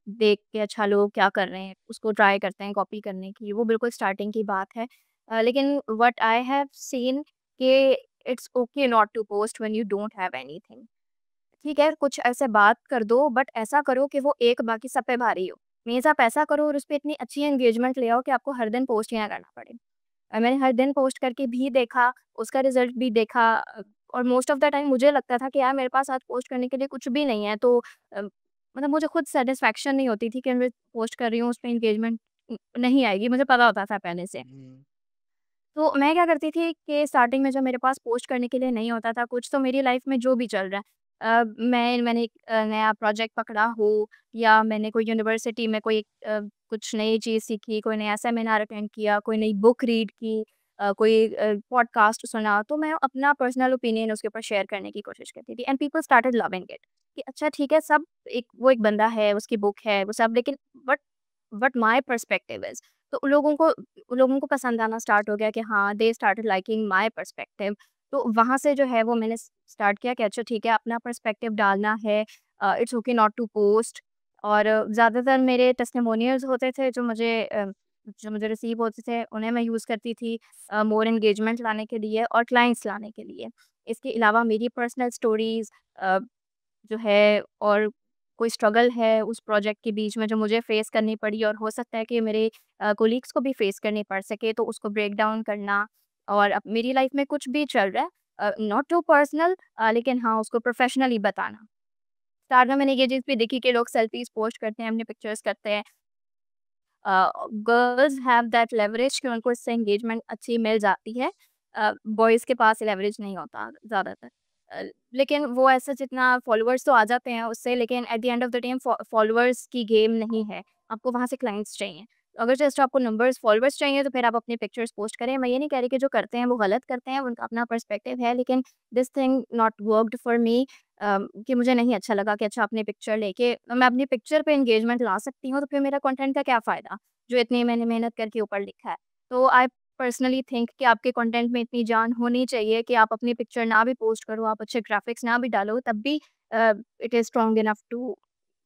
देख के अच्छा लोग क्या कर रहे हैं, उसको ट्राई करते हैं कॉपी करने की, वो बिल्कुल स्टार्टिंग की बात है। लेकिन व्हाट आई हैव सीन कि it's okay not to post when you don't have anything. ठीक है, कुछ ऐसे बात कर दो बट ऐसा करो कि वो एक बाकी सब पे भारी हो। मीन्स आप ऐसा करो और उसपे इतनी अच्छी एंगेजमेंट ले आओ कि आपको हर दिन पोस्ट ही ना करना पड़े। मैंने हर दिन पोस्ट करके भी देखा, उसका रिज़ल्ट भी देखा और मोस्ट ऑफ द टाइम मुझे लगता था कि यार मेरे पास आज पोस्ट करने के लिए कुछ भी नहीं है तो मतलब मुझे खुद सैटिस्फैक्शन नहीं होती थी कि मैं पोस्ट कर रही हूँ, उसपे एंगेजमेंट नहीं आएगी, मुझे पता होता था पहले से। हुँ। तो मैं क्या करती थी कि स्टार्टिंग में जब मेरे पास पोस्ट करने के लिए नहीं होता था कुछ, तो मेरी लाइफ में जो भी चल रहा है मैंने एक नया प्रोजेक्ट पकड़ा हो या मैंने कोई यूनिवर्सिटी में कोई कुछ नई चीज़ सीखी, कोई नया सेमिनार अटेंड किया, कोई नई बुक रीड की, कोई पॉडकास्ट सुना, तो मैं अपना पर्सनल ओपिनियन उसके ऊपर शेयर करने की कोशिश करती थी and people started loving it कि अच्छा ठीक है, सब एक वो एक बंदा है, उसकी बुक है, वो सब लेकिन but what my perspective is तो लोगों को पसंद आना स्टार्ट हो गया कि हाँ, they started liking my perspective. तो वहाँ से जो है वो मैंने स्टार्ट किया कि अच्छा ठीक है, अपना पर्सपेक्टिव डालना है, it's okay not to post और ज़्यादातर मेरे टेस्टिमोनियल्स होते थे जो मुझे रिसीव होते थे, उन्हें मैं यूज़ करती थी मोर एंगेजमेंट लाने के लिए और क्लाइंट्स लाने के लिए। इसके अलावा मेरी पर्सनल स्टोरीज़ अ, जो है और कोई स्ट्रगल है उस प्रोजेक्ट के बीच में जो मुझे फेस करनी पड़ी और हो सकता है कि मेरे कोलीग्स को भी फेस करनी पड़ सके तो उसको ब्रेक डाउन करना और अब मेरी लाइफ में कुछ भी चल रहा है नॉट टू पर्सनल लेकिन हाँ उसको प्रोफेशनली बताना। स्टार्ट में मैंने ये चीज़ भी देखी कि लोग सेल्फीज़ पोस्ट करते हैं, अपने पिक्चर्स करते हैं। गर्ल्स हैव दैट लेवरेज कि उनको इससे एंगेजमेंट अच्छी मिल जाती है। बॉयज़ के पास लेवरेज नहीं होता ज़्यादातर। अ, लेकिन वो ऐसा जितना फॉलोअर्स तो आ जाते हैं उससे लेकिन eight the end of the day followers की गेम नहीं है। आपको वहाँ से क्लाइंट्स चाहिए। अगर जस्ट आपको नंबर्स फॉलोअर्स चाहिए तो फिर आप अपने पिक्चर्स पोस्ट करें। मैं ये नहीं कह रही कि जो करते हैं वो गलत करते हैं, उनका अपना पर्सपेक्टिव है लेकिन this thing not worked for me कि मुझे नहीं अच्छा लगा कि अच्छा अपनी पिक्चर लेके मैं अपनी पिक्चर पे एंगेजमेंट ला सकती हूँ तो फिर मेरा कंटेंट का क्या फ़ायदा, जो इतनी मैंने मेहनत करके ऊपर लिखा है। तो आई पर्सनली थिंक कि आपके कंटेंट में इतनी जान होनी चाहिए कि आप अपनी पिक्चर ना भी पोस्ट करो, आप अच्छे ग्राफिक्स ना भी डालो, तब भी it is strong enough to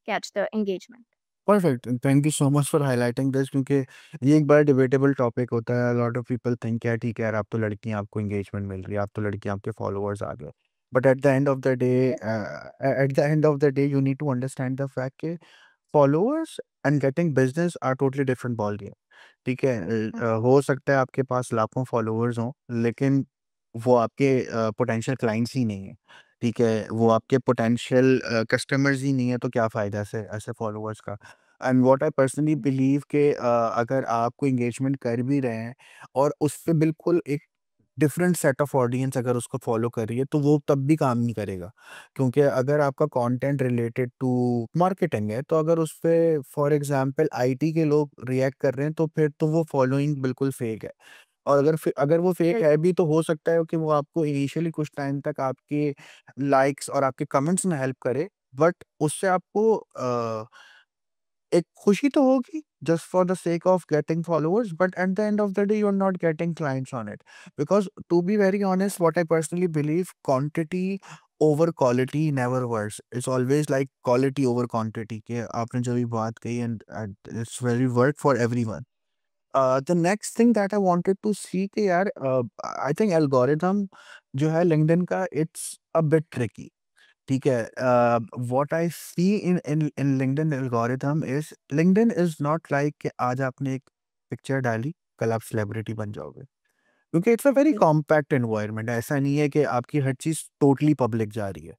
catch the engagement. Perfect, thank you so much for highlighting this क्योंकि ये एक बड़ा डिबेटेबल टॉपिक होता है। लॉट ऑफ पीपल थिंक यार ठीक है यार, आप तो लड़की हैं, आपको एंगेजमेंट मिल रही है, आप तो लड़की हैं, आपके फॉलोअर्स आ गए। But at the end of the day you need to understand the fact कि followers and getting business are totally different ball game. ठीक है? हो सकता है आपके पास लाखों फॉलोअर्स हों, लेकिन वो आपके पोटेंशियल क्लाइंट्स ही नहीं हैं। ठीक है? वो आपके पोटेंशियल कस्टमर्स ही नहीं है, तो क्या फ़ायदा ऐसे ऐसे फॉलोअर्स का? And what I personally believe कि अगर आप कोई एंगेजमेंट कर भी रहे हैं और उसपे बिल्कुल एक डिफरेंट सेट ऑफ ऑडियंस अगर उसको फॉलो कर रही है, तो वो तब भी काम नहीं करेगा। क्योंकि अगर आपका कंटेंट रिलेटेड टू मार्केटिंग है, तो अगर उसपे फॉर एग्ज़ाम्पल आईटी के लोग रिएक्ट कर रहे हैं, तो फिर तो वो फॉलोइंग बिल्कुल फेक है। और अगर वो फेक है भी, तो हो सकता है कि वो आपको इनिशियली कुछ टाइम तक आपके लाइक्स और आपके कमेंट्स में हेल्प करे, बट उससे आपको एक खुशी तो होगी just for the sake of getting followers, but at the end of the day, you're not getting clients on it. Because to be very honest, what I personally believe, quantity over quality never works. It's always like quality over quantity. कि आपने जो भी बात कही, and it's very work for everyone. The next thing that I wanted to see कि यार, I think algorithm जो है LinkedIn का, it's a bit tricky. ठीक है, what I see in LinkedIn algorithm is, LinkedIn is not like कि आज आपने एक पिक्चर डाली, कल आप सेलिब्रिटी बन जाओगे। क्योंकि इट्स अ वेरी जी। कॉम्पैक्ट एनवायरनमेंट, ऐसा नहीं है कि आपकी हर चीज़ टोटली पब्लिक जा रही है,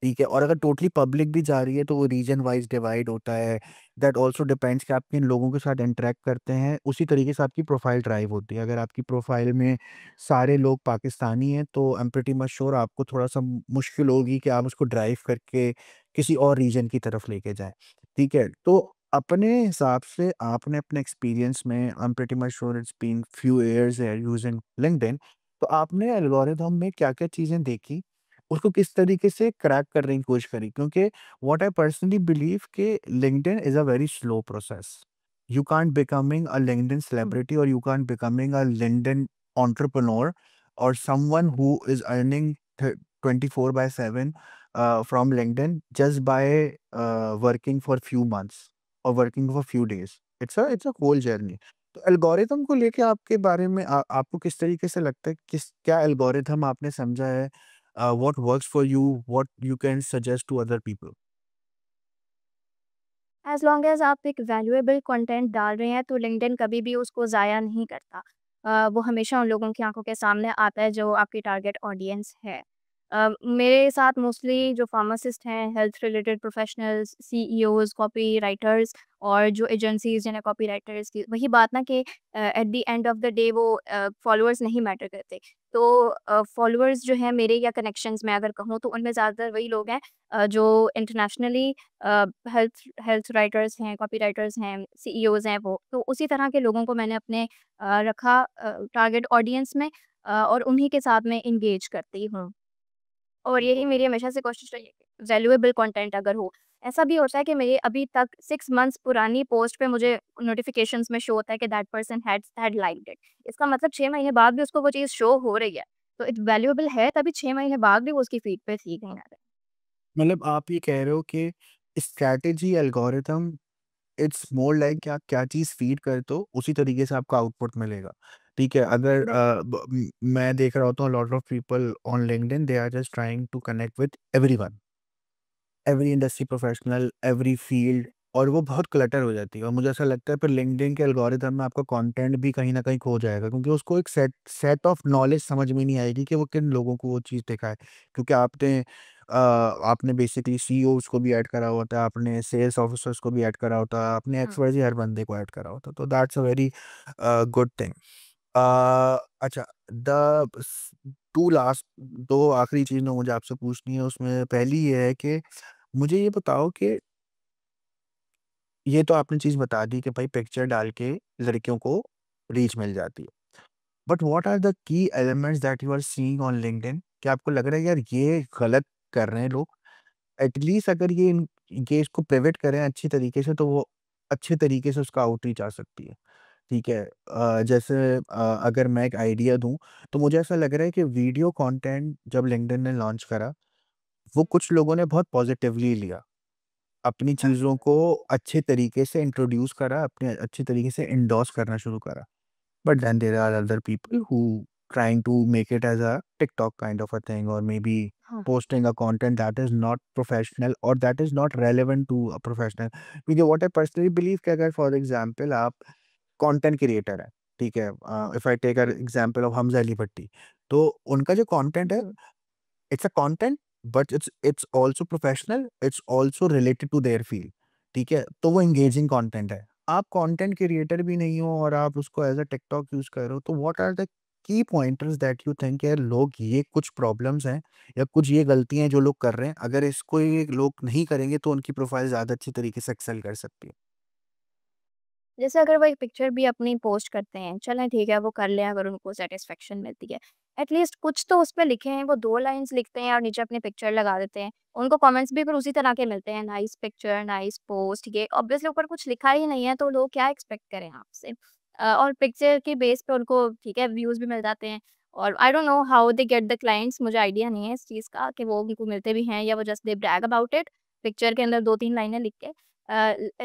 ठीक है? और अगर टोटली पब्लिक भी जा रही है तो वो रीजन वाइज़ डिवाइड होता है। दैट ऑल्सो डिपेंड्स कि आप किन लोगों के साथ इंटरैक्ट करते हैं, उसी तरीके से आपकी प्रोफाइल ड्राइव होती है। अगर आपकी प्रोफाइल में सारे लोग पाकिस्तानी हैं, तो आई एम प्रीटी मच श्योर आपको थोड़ा-सा मुश्किल होगी कि आप उसको ड्राइव करके किसी और रीजन की तरफ लेके जाएँ, ठीक है? तो अपने हिसाब से आपने अपने एक्सपीरियंस में, I am pretty much sure it's been few years using LinkedIn, तो आपने एल्गोरिथम में क्या-क्या चीज़ें देखी, उसको किस तरीके से क्रैक करने की कोशिश करी? क्योंकि व्हाट आई पर्सनली बिलीव कि LinkedIn is a very slow process. You can't becoming a LinkedIn hmm. celebrity, or you can't becoming a LinkedIn entrepreneur, or someone who is earning 24/7 from LinkedIn just by working for few months or working for few days. It's a whole journey. तो algorithm को लेके आपके बारे में आपको किस तरीके से लगता है, किस क्या एल्गोरिथम आपने समझा है, what works for you, what you can suggest to other people? As long as आप एक वैल्यूएबल कंटेंट डाल रहे हैं तो लिंक्डइन कभी भी उसको ज़ाया नहीं करता। वो हमेशा उन लोगों की आँखों के सामने आता है जो आपकी टारगेट ऑडियंस है। मेरे साथ मोस्टली जो फार्मासिस्ट हैं, health related professionals, CEOs, copy writers और जो एजेंसीज़ जिन्हें कॉपी राइटर्स की वही बात ना कि eight the end of the day वो फॉलोअर्स नहीं मैटर करते। तो फॉलोअर्स जो हैं मेरे या कनेक्शंस में अगर कहूँ तो उनमें ज़्यादातर वही लोग हैं जो इंटरनेशनली हेल्थ हेल्थ राइटर्स हैं, कॉपी राइटर्स हैं, सीईओज़ हैं वो। तो उसी तरह के लोगों को मैंने अपने रखा टारगेट ऑडियंस में और उन्हीं के साथ मैं एंगेज करती हूँ। और यही मेरी हमेशा से कोशिश रही है कि वैल्यूएबल कंटेंट अगर हो। ऐसा भी होता है कि मेरी अभी तक 6 मंथ्स पुरानी पोस्ट पे मुझे नोटिफ़िकेशंस में शो होता है कि that person had liked it. इसका मतलब 6 महीने बाद भी उसको वो चीज़ शो हो रही है। तो इट वैल्यूएबल है तभी 6 महीने बाद भी वो उसकी फीड पे थी कहीं न कहीं। मतलब आप ये कह रहे हो कि strategy algorithm, it's more like कि आप क्या चीज़ फ़ीड करते हो, उसी तरीके से आपको आउटपुट मिलेगा। ठीक है? अगर मैं देख रहा होता हूँ lot of people on LinkedIn, they are just trying to connect with everyone. Every industry professional, every field, और वो बहुत क्लटर हो जाती है, और मुझे ऐसा लगता है फिर लिंक्डइन के एल्गोरिथम में आपका कंटेंट भी कहीं न कहीं खो जाएगा, क्योंकि उसको एक सेट सेट ऑफ नॉलेज समझ में नहीं आएगी कि वो किन लोगों को वो चीज़ दिखाए। क्योंकि आपने बेसिकली सीईओज़ को भी ऐड करा होता है, आपने सेल्स ऑफिसर्स को भी ऐड करा होता है, आपने हुँ। एक्स-वाई-ज़ेड हर बंदे को ऐड करा होता है, तो that's a very good thing. Uh, अच्छा, द स 2 लास्ट 2 आखिरी चीज़ें मुझे आपसे पूछनी है, उसमें पहली ये है कि मुझे ये बताओ कि ये तो आपने चीज़ बता दी कि भाई पिक्चर डाल के लड़कियों को रीच मिल जाती है। But what are the key elements that you are seeing on LinkedIn? क्या आपको लग रहा है यार ये गलत कर रहे हैं लोग? एटलीस्ट अगर ये इसको पिवट करें अच्छी तरीके से, तो वो अच्छे तरीके से उसका आउटरीच आ सकती है। ठीक है? जैसे अगर मैं एक आइडिया दूँ, तो मुझे ऐसा लग रहा है कि वीडियो कंटेंट जब लिंक्डइन ने लॉन्च करा, वो कुछ लोगों ने बहुत पॉजिटिवली लिया। अपनी चीज़ों को अच्छे तरीके से इंट्रोड्यूस करा, अपने अच्छे तरीके से एंडोर्स करना शुरू करा। But then there are other people who trying to make it as a TikTok kind of a thing, और मेबी हाँ। posting a content that is not professional or that is not relevant to a professional. क्योंकि what I personally believe कि अगर for example आप content creator हैं, ठीक है? If I take example of Hamza Ali Bhatti, तो उनका जो कंटेंट है, hmm. It's a content, but it's also professional, it's also related to their field, ठीक है? तो वो एंगेजिंग कंटेंट है। आप कंटेंट क्रिएटर भी नहीं हो और आप उसको एज़ अ टिकटॉक यूज़ कर रहे हो, तो what are the key pointers that you think यार लोग ये कुछ प्रॉब्लम्स हैं या कुछ ये गलतियाँ हैं जो लोग कर रहे हैं, अगर इसको ये लोग नहीं करेंगे तो उनकी प्रोफाइल ज़्यादा अच्छी तरीके से एक्सेल कर सकती है? जैसे अगर वो एक पिक्चर भी अपनी पोस्ट करते हैं, चलें ठीक है वो कर लें अगर उनको सैटिस्फैक्शन मिलती है। एटलीस्ट कुछ तो उसपे लिखें। वो 2 लाइन्स लिखते हैं और नीचे अपनी पिक्चर लगा देते हैं। उनको कमेंट्स भी फिर उसी तरह के मिलते हैं, नाइस पिक्चर, नाइस पोस्ट, ये ऑब्वियसली ऊपर कुछ लिखा ही नहीं है, तो लोग क्या एक्सपेक्ट करें आपसे? और पिक्चर के बेस पे उनको ठीक है व्यूज़ भी मिल जाते हैं और I don't know how they get the clients, मुझे आइडिया नहीं है इस चीज़ का कि वो उनको मिलते भी हैं या वो just they brag about it, picture के अंदर 2-3 लाइनें लिख के।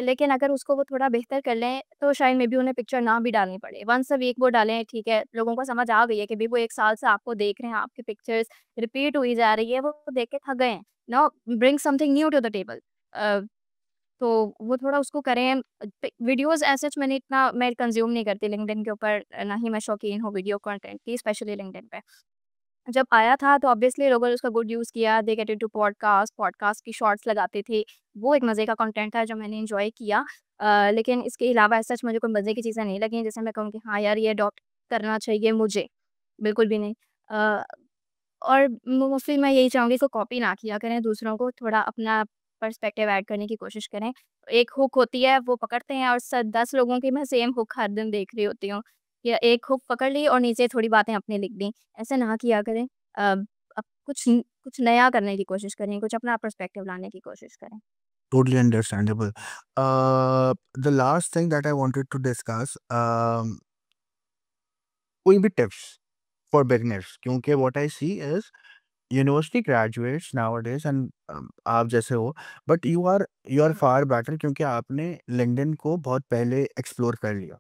लेकिन अगर उसको वो थोड़ा बेहतर कर लें, तो शायद मे बी उन्हें पिक्चर ना भी डालनी पड़े। वन्स अ वीक वो डालें, ठीक है, लोगों को समझ आ गई है कि भई वो 1 साल से आपको देख रहे हैं, आपकी पिक्चर्स रिपीट हुई जा रही है, वो देख के थक गए हैं। Now bring something new to the table. Uh, तो वो थोड़ा उसको करें। वीडियोज़ एज़ सच मैं कंज़्यूम नहीं करती लिंक्डइन के ऊपर, ना ही मैं शौकीन हूँ वीडियो कंटेंट की, स्पेशली लिंक्डइन पे। जब आया था तो ऑब्वियसली लोगों ने उसका गुड यूज़ किया, they get into podcast, podcast की शॉर्ट्स लगाते थे। वो एक मज़े का कंटेंट था जो मैंने एन्जॉय किया। लेकिन इसके अलावा एज़ सच मुझे कोई मज़े की चीज़ें नहीं लगी जिसे मैं कहूँ कि हाँ यार, ये अडॉप्ट करना चाहिए मुझे, बिल्कुल भी नहीं। अ, और मोस्टली मैं यही चाहूँगी इसको कॉपी ना किया करें, दूसरों को थोड़ा अपना पर्सपेक्टिव ऐड करने की कोशिश करें। एक हुक होती है, वो पकड़ते हैं और 10 लोगों की मैं सेम हुक हर दिन देख रही होती हूँ, या एक हुक पकड़ ली और नीचे थोड़ी बातें अपनी लिख दी। ऐसा ना किया करें। अ, अब कुछ नया करने की कोशिश करें, कुछ अपना पर्सपेक्टिव लाने की कोशिश करें। Totally understandable. The last thing that I wanted to discuss, कोई भी टिप्स फॉर बिगिनर्स, क्योंकि what I see is university graduates nowadays and आप जैसे हो, but you are far better क्योंकि आपने लिंक्डइन को बहुत पहले एक्सप्लोर कर लिया।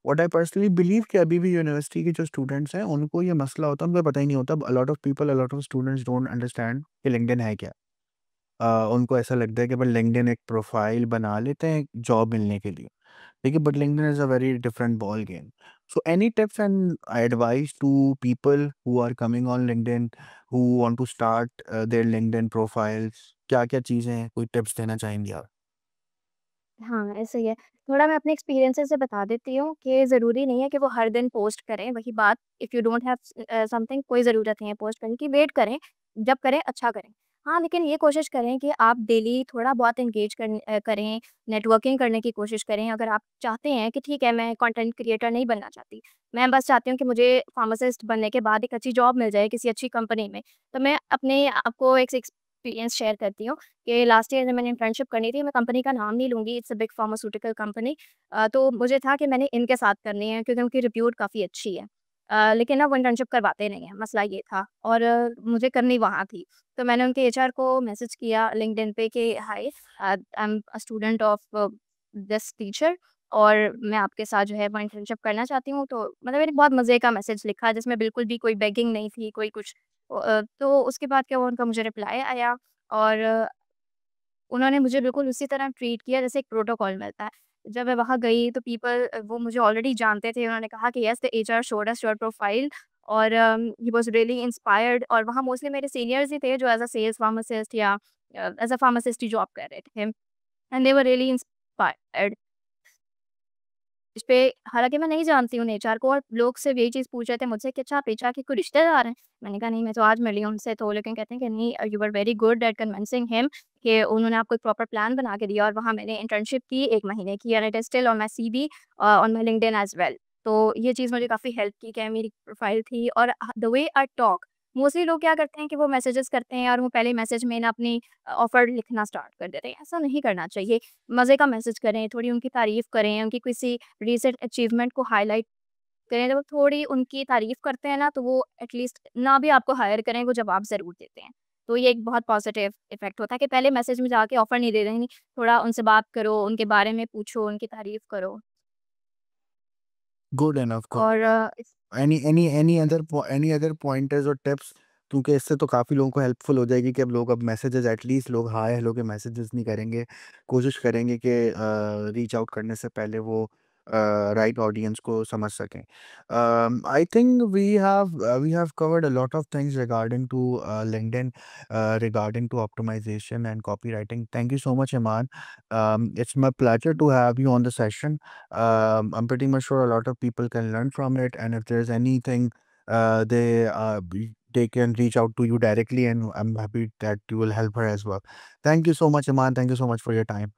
व्हाट आई पर्सनली बिलीव कि अभी भी यूनिवर्सिटी के जो स्टूडेंट्स हैं उनको ये मसला होता है, उनको पता ही नहीं होता। अ lot of students don't understand कि लिंक्डइन है क्या। उनको ऐसा लगता है कि बस लिंक्डइन एक प्रोफाइल बना लेते हैं जॉब मिलने के लिए। देखिए, but LinkedIn is a very different ball game. So any tips and advice to people who are coming on LinkedIn, who want to start their LinkedIn profiles, क्या-क्या चीज़ें हैं? कोई टिप्स देना चाहेंगी आप? हाँ, ऐसे ही है। थोड़ा मैं अपने एक्सपीरियंसेस से बता देती हूँ कि ज़रूरी नहीं है कि वो हर दिन पोस्ट करें, वही बात, if you don't have something, कोई ज़रूरत नहीं है पोस्ट करने की, वेट करें, जब करें अच्छा करें। हाँ, लेकिन ये कोशिश करें कि आप डेली थोड़ा बहुत एंगेज करें, नेटवर्किंग करने की कोशिश करें। अगर आप चाहते हैं कि ठीक है, मैं कंटेंट क्रिएटर नहीं बनना चाहती, मैं बस चाहती हूँ कि मुझे फार्मासिस्ट बनने के बाद एक अच्छी जॉब मिल जाए किसी अच्छी कंपनी में, तो मैं अपने आपको एक एक्सपीरियंस शेयर करती हूँ। कि लास्ट ईयर जब मैंने इंटर्नशिप करनी थी, मैं कंपनी का नाम नहीं लूँगी, it's a big pharmaceutical company. तो मुझे था कि मैंने इनके साथ करनी है क्योंकि उनकी रिप्यूट काफ़ी अच्छी है। लेकिन ना वो इंटर्नशिप करवाते नहीं हैं, मसला ये था और मुझे करनी वहाँ थी। तो मैंने उनके एचआर को मैसेज किया लिंक्डइन पे कि hi, I am a student of this teacher और मैं आपके साथ जो है वो इंटर्नशिप करना चाहती हूँ। तो मतलब मैंने बहुत मज़े का मैसेज लिखा जिसमें बिल्कुल भी कोई बेगिंग नहीं थी, कोई कुछ। तो उसके बाद क्या हुआ, उनका मुझे रिप्लाई आया और उन्होंने मुझे बिल्कुल उसी तरह ट्रीट किया जैसे एक प्रोटोकॉल मिलता है। जब मैं वहाँ गई तो वो मुझे ऑलरेडी जानते थे। उन्होंने कहा कि yes the HR showed us your profile और ही वाज़ रियली इंस्पायर्ड और वहाँ मोस्टली मेरे सीनियर्स ही थे जो एज़ अ सेल्स फार्मासिस्ट या as a pharmacist he job कर रहे थे and they were really inspired. इस पे हालाँकि मैं नहीं जानती हूँ एचआर को और लोग सिर्फ़ यही चीज़ पूछ रहे थे मुझसे कि अच्छा आप एचआर के कोई रिश्तेदार हैं? मैंने कहा नहीं, मैं तो आज मिली हूँ उनसे। तो लेकिन कहते हैं कि नहीं, you were very good at convincing him, कि उन्होंने आपको एक प्रॉपर प्लान बना के दिया और वहाँ मैंने इंटर्नशिप की 1 महीने की and it is still on my CV on my LinkedIn as well. तो ये चीज़ मुझे काफ़ी हेल्प की, क्या मेरी प्रोफाइल थी और the way I talk, mostly लोग क्या करते हैं कि वो मैसेजेस करते हैं और वो पहले मैसेज में ना अपनी ऑफर लिखना स्टार्ट कर देते हैं। ऐसा नहीं करना चाहिए। मज़े का मैसेज करें, थोड़ी उनकी तारीफ़ करें, उनकी किसी रीसेंट अचीवमेंट को हाइलाइट करें। जब थोड़ी उनकी तारीफ़ करते हैं ना, तो वो एटलीस्ट ना भी आपको हायर करें, वो जवाब ज़रूर देते हैं। तो ये एक बहुत पॉज़िटिव इफ़ेक्ट होता है कि पहले मैसेज में जाके ऑफ़र नहीं दे देनी, थोड़ा उनसे बात करो, उनके बारे में पूछो, उनकी तारीफ़ करो गुड इनफ गॉ और एनी अदर पॉइंटर्स और टिप्स, क्योंकि इससे तो काफ़ी लोगों को हेल्पफुल हो जाएगी कि अब लोग अब मैसेजेस एटलीस्ट लोग हाय हेलो के मैसेजेस नहीं करेंगे, कोशिश करेंगे कि रीच आउट करने से पहले वो राइट ऑडियंस को समझ सकें। I think we have covered a lot of things regarding to LinkedIn, regarding to optimisation and copy writing. Thank you so much Iman. It's my pleasure to have you on the session. I'm pretty much sure a lot of people can learn from it, and if there's anything, they can reach out to you directly, and I'm happy that you will help her as well. Thank you so much, Iman. Thank you so much for your time.